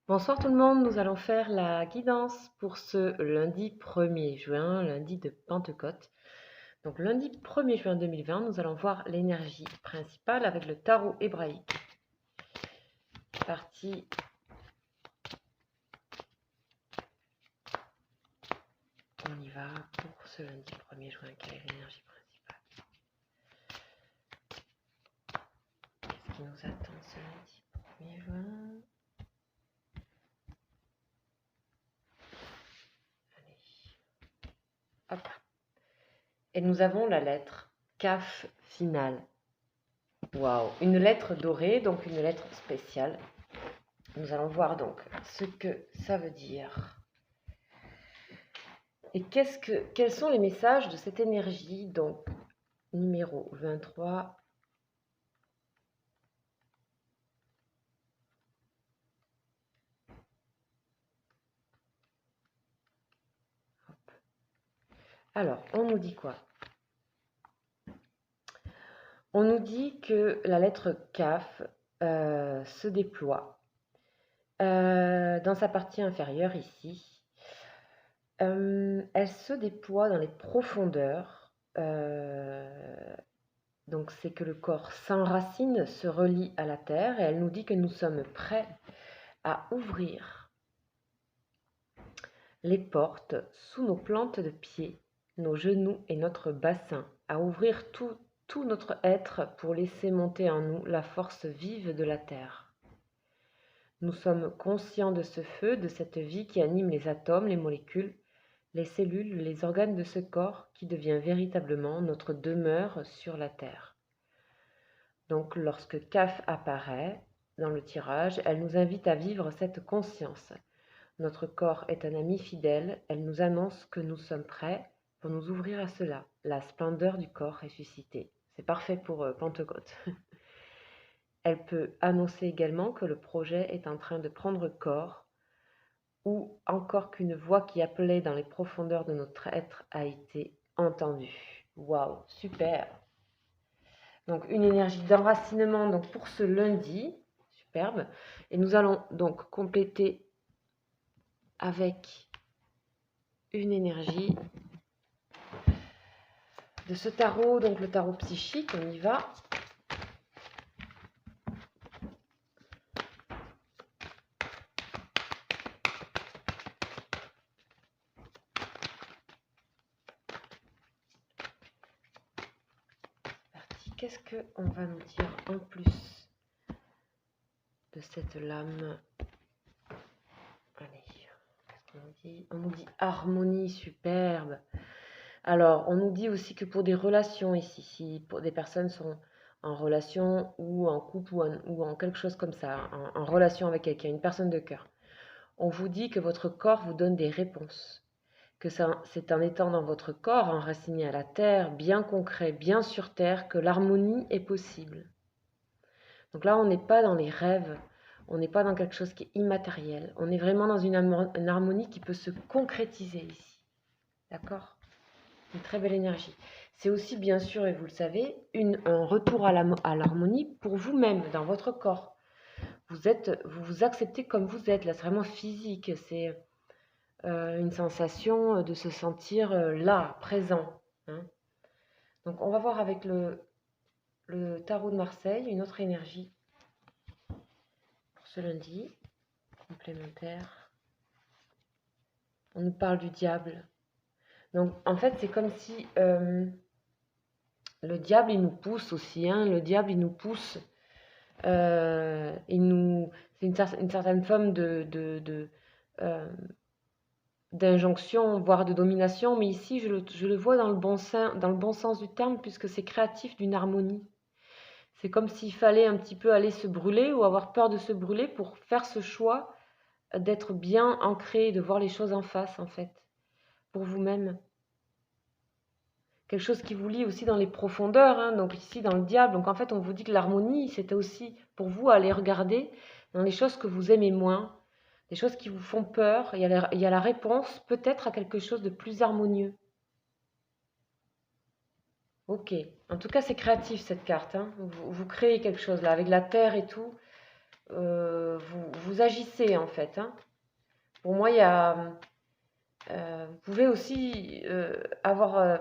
Bonsoir tout le monde, nous allons faire la guidance pour ce lundi 1er juin, lundi de Pentecôte. Donc lundi 1er juin 2020, nous allons voir l'énergie principale avec le tarot hébraïque. C'est parti. On y va pour ce lundi 1er juin. Quelle est l'énergie principale? Qu'est-ce qui nous attend ce lundi 1er juin? Hop. Et nous avons la lettre Kaf finale. Waouh, une lettre dorée, donc une lettre spéciale. Nous allons voir donc ce que ça veut dire. Et quels sont les messages de cette énergie? Donc, numéro 23. Hop. Alors, on nous dit quoi? On nous dit que la lettre Kaf se déploie dans sa partie inférieure ici. Elle se déploie dans les profondeurs. Donc c'est que le corps s'enracine, se relie à la terre, et elle nous dit que nous sommes prêts à ouvrir les portes sous nos plantes de pied, nos genoux et notre bassin, à ouvrir tout notre être pour laisser monter en nous la force vive de la terre. Nous sommes conscients de ce feu, de cette vie qui anime les atomes, les molécules, les cellules, les organes de ce corps qui devient véritablement notre demeure sur la terre. Donc lorsque Kaf apparaît dans le tirage, elle nous invite à vivre cette conscience. Notre corps est un ami fidèle, elle nous annonce que nous sommes prêts pour nous ouvrir à cela, la splendeur du corps ressuscité. C'est parfait pour Pentecôte. Elle peut annoncer également que le projet est en train de prendre corps, ou encore qu'une voix qui appelait dans les profondeurs de notre être a été entendue. Waouh, super! Donc une énergie d'enracinement donc pour ce lundi, superbe. Et nous allons donc compléter avec une énergie de ce tarot, donc le tarot psychique, on y va. Qu'est-ce qu'on va nous dire en plus de cette lame? Allez, qu'est-ce qu'on nous dit? On nous dit harmonie, superbe. Alors, on nous dit aussi que pour des relations ici, si pour des personnes sont en relation ou en couple ou en quelque chose comme ça, en relation avec quelqu'un, une personne de cœur, on vous dit que votre corps vous donne des réponses, que c'est en étant dans votre corps, enraciné à la terre, bien concret, bien sur terre, que l'harmonie est possible. Donc là, on n'est pas dans les rêves, on n'est pas dans quelque chose qui est immatériel, on est vraiment dans une harmonie qui peut se concrétiser ici. D'accord? Une très belle énergie. C'est aussi, bien sûr, et vous le savez, un retour à l'harmonie pour vous-même, dans votre corps. Vous vous acceptez comme vous êtes. Là, c'est vraiment physique. C'est une sensation de se sentir là, présent. Hein. Donc, on va voir avec le tarot de Marseille une autre énergie pour ce lundi complémentaire. On nous parle du diable. Donc, en fait, c'est comme si le diable, il nous pousse aussi. Hein. Le diable, il nous pousse. C'est une certaine forme d'injonction, voire de domination, mais ici je le vois dans le bon sens du terme, puisque c'est créatif d'une harmonie. C'est comme s'il fallait un petit peu aller se brûler ou avoir peur de se brûler pour faire ce choix d'être bien ancré, de voir les choses en face, en fait, pour vous-même. Quelque chose qui vous lie aussi dans les profondeurs, hein, donc ici dans le diable. Donc en fait, on vous dit que l'harmonie, c'était aussi pour vous aller regarder dans les choses que vous aimez moins, des choses qui vous font peur. Il y a la réponse peut-être à quelque chose de plus harmonieux. Ok, en tout cas, c'est créatif cette carte. Hein. Vous créez quelque chose là, avec la terre et tout. vous agissez en fait. Hein. Pour moi, il y a, vous pouvez aussi avoir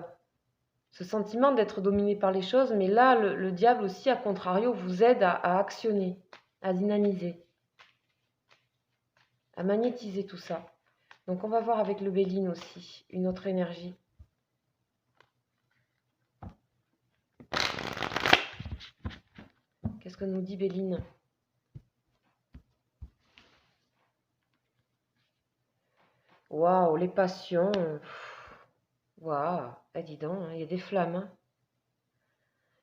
ce sentiment d'être dominé par les choses, mais là, le diable aussi, à contrario, vous aide à actionner, à dynamiser, à magnétiser tout ça. Donc on va voir avec le Béline aussi, une autre énergie. Qu'est-ce que nous dit Béline? Waouh, les passions. Waouh, dis donc, il y a des flammes. Hein.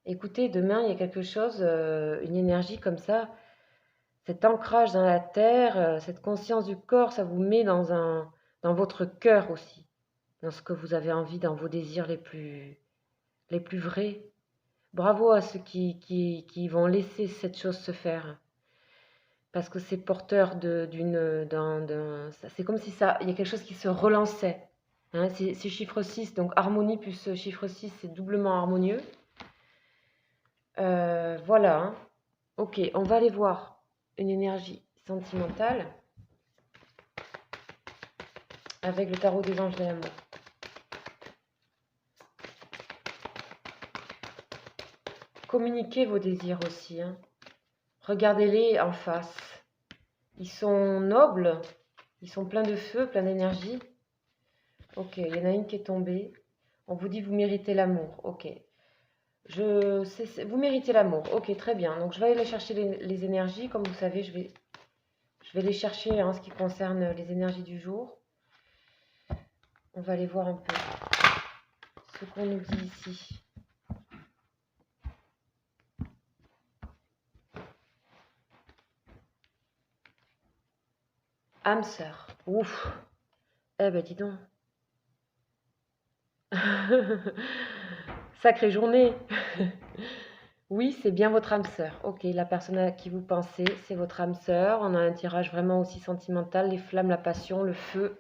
Écoutez, demain, il y a quelque chose, une énergie comme ça, cet ancrage dans la terre, cette conscience du corps, ça vous met dans votre cœur aussi, dans ce que vous avez envie, dans vos désirs les plus vrais. Bravo à ceux qui vont laisser cette chose se faire. Parce que c'est porteur c'est comme si ça, il y a quelque chose qui se relançait. Hein, c'est chiffre 6, donc harmonie plus chiffre 6, c'est doublement harmonieux. Voilà. Hein. Ok, on va aller voir une énergie sentimentale avec le tarot des anges de l'amour. Communiquez vos désirs aussi. Hein. Regardez-les en face. Ils sont nobles, ils sont pleins de feu, pleins d'énergie. Ok, il y en a une qui est tombée. On vous dit vous méritez l'amour. Ok. Vous méritez l'amour. Ok, très bien. Donc je vais aller chercher les énergies. Comme vous savez, je vais les chercher en ce qui concerne les énergies du jour. On va aller voir un peu ce qu'on nous dit ici. Âme sœur. Ouf. Eh ben dis donc. Sacrée journée. Oui, c'est bien votre âme sœur. Ok, la personne à qui vous pensez, c'est votre âme sœur. On a un tirage vraiment aussi sentimental, les flammes, la passion, le feu,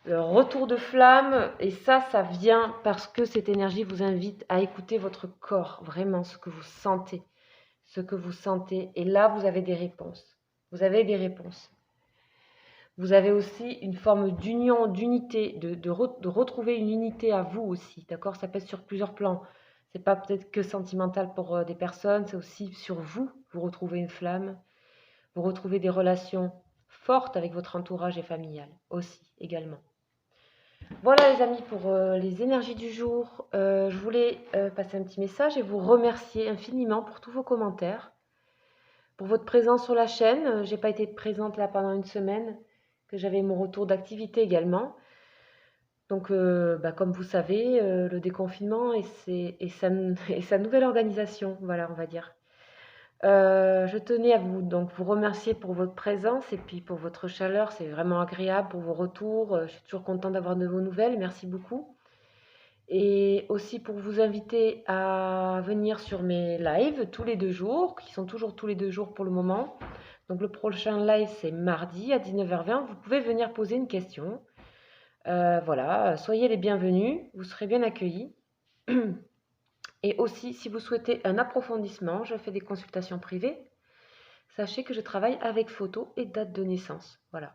le retour de flamme. Et ça vient parce que cette énergie vous invite à écouter votre corps, vraiment ce que vous sentez. Ce que vous sentez. Et là, vous avez des réponses. Vous avez des réponses. Vous avez aussi une forme d'union, d'unité, de retrouver une unité à vous aussi. D'accord? Ça pèse sur plusieurs plans. C'est pas peut-être que sentimental pour des personnes, c'est aussi sur vous. Vous retrouvez une flamme. Vous retrouvez des relations fortes avec votre entourage et familial aussi, également. Voilà les amis pour les énergies du jour. Je voulais passer un petit message et vous remercier infiniment pour tous vos commentaires, pour votre présence sur la chaîne. J'ai pas été présente là pendant une semaine, que j'avais mon retour d'activité également. Donc, comme vous savez, le déconfinement et sa nouvelle organisation, voilà, on va dire. Je tenais à vous remercier pour votre présence et puis pour votre chaleur, c'est vraiment agréable pour vos retours. Je suis toujours contente d'avoir de vos nouvelles, merci beaucoup. Et aussi pour vous inviter à venir sur mes lives tous les 2 jours, qui sont toujours tous les 2 jours pour le moment. Donc le prochain live, c'est mardi à 19h20. Vous pouvez venir poser une question. Voilà, soyez les bienvenus, vous serez bien accueillis. Et aussi, si vous souhaitez un approfondissement, je fais des consultations privées. Sachez que je travaille avec photo et date de naissance. Voilà.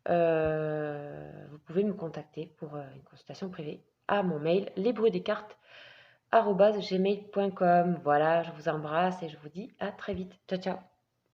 Vous pouvez me contacter pour une consultation privée à mon mail lesbruitsdescartes@gmail.com. Voilà, je vous embrasse et je vous dis à très vite. Ciao, ciao.